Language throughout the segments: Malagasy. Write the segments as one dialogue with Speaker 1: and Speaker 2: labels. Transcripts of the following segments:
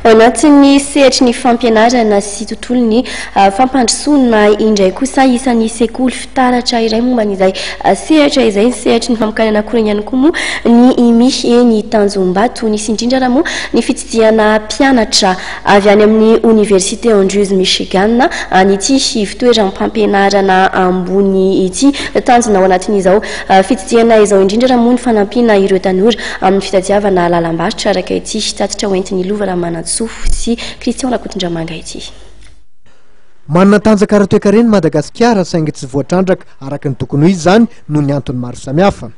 Speaker 1: anatin'ny sehatry ny fampianarana sy tontolony fampandrosoana indray kosa isan'ny sekoly fitaratra iray momba n'izay sehatra izay ny sehatry ny famokarana korany ihany koa moa ny imy eny Tanjombato nisy indrindra raha moa ny fitsidihana mpianatra avy any amin'ny Université Andrews Michigan n'ity fitoeram-pampianarana ambony ity tanjona ao anatin'izao fitsidihana izao indrindra raha moa ny fanampiana ireo tanora amin'ny fitadiavana lalam-barotra araka ity tatitra hoentin'ny Lova Ramanantsoa sy Christian Rakotondramanga ity.
Speaker 2: Manana tanjaka ara-toekareny Madagasikara saingy tsy voatrandraka araka ny tokony izy zany no ny antony maro samihafa.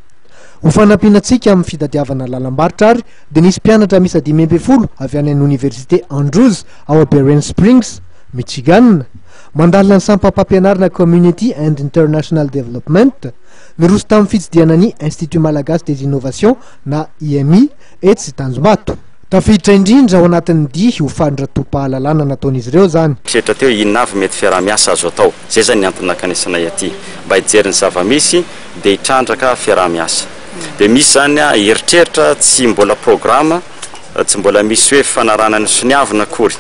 Speaker 2: Ho fanampianantsika amin'ny fitadiavana lalam-barotra ary dia nisy mpianatra miisa 520 avy any amin'ny Université Andrews ao Berrien Springs, Michigan, mandalina ny sampam-pampianarana Community and International Development niroso tamin'ny fitsidiana ny Institut Malagasy des Innovations na IMI etsy Tanjombato. Tafiditra indrindra ao anatin'ny dihy ho fandratoam-pahalalana nataon'izy ireo zany.
Speaker 3: Setra teo inavy mety fiaraha-miasa azo atao. Zay zany ny antony nakanesanay aty. Mba hijery ny zava-misy dia hitrandraka fiaraha-miasa. Dia misy zany eritreritra tsy mbola programa, tsy mbola misy hoe fanarana ny soniavina akory.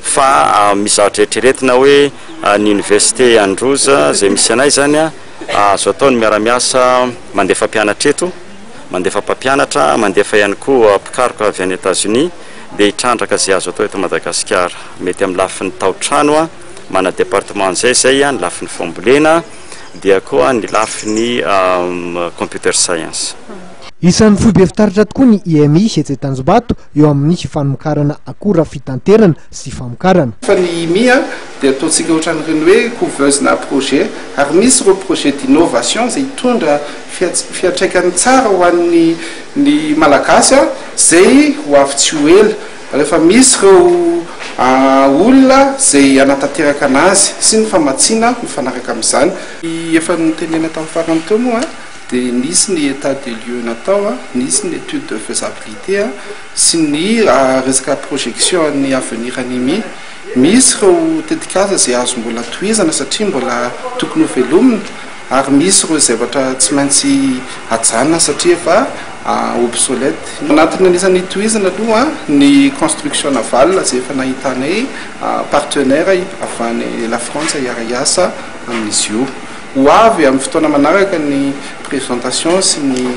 Speaker 3: Fa misy zavatra eritreretina hoe ny Université Andrews zay misy anay zany azo atao ny miara-miasa mandefa mpianatra eto. Mandefa mpampianatra, mandefa ihany koa mpikaroka avy any États-Unis dia hitrandraka zay azo atao eto Madagasikara. Mety amin'ny lafin'ny tao-trano mana département zay ny lafin'ny fambolena dia koa ny lafin'ny computer science.
Speaker 2: Isan'ny foibe fitaratra tokoa ny IMI etsy Tanjombato eo amin'ny famokarana akora fitanterana sy famokarana.
Speaker 4: Fa ny IMI dia ataontsika ohatran'ireny hoe couveuse na projet ary misy ireo projet d'innovation izay hitondra fiantraikany tsara ho an'ny malagasy zay ho avy tsy ho ela. Rehefa misy ireo olona zay anatanteraka anazy sy ny famatsiana mifanaraka amin'izany. Efa notenena tamin'ny farany teo moa dia nisy ny état des lieux natao, nisy ny étude de faisabilité sy ny resaka projection ny avenir an'IMI. Misy ireo tetikasa zay azo mbola tohizana satria mbola tokony ho velomina ary misy ireo zavatra tsy maintsy hajanona satria efa obsolète. Anatin'ny anisan'ny tohizana aloha ny construction navale zay efa nahitanay partenaire avy any la France hiara-iasa amin'izy io. Ho avy amin'ny fotoana manaraka ny présentation sy ny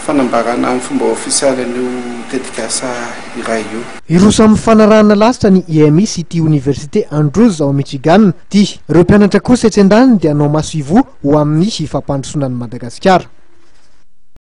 Speaker 4: fanambarana amin'ny fomba ofisialy an'io tetikasa iray io.
Speaker 2: Iroso amin'ny fanarahana lasitra ny IMI sy ity Université Andrews ao Michigan ty. Ireo mpianatra kosa etsy an-daniny dia hanao maso ivoho ho amin'ny fampandrosoana ny Madagasikara.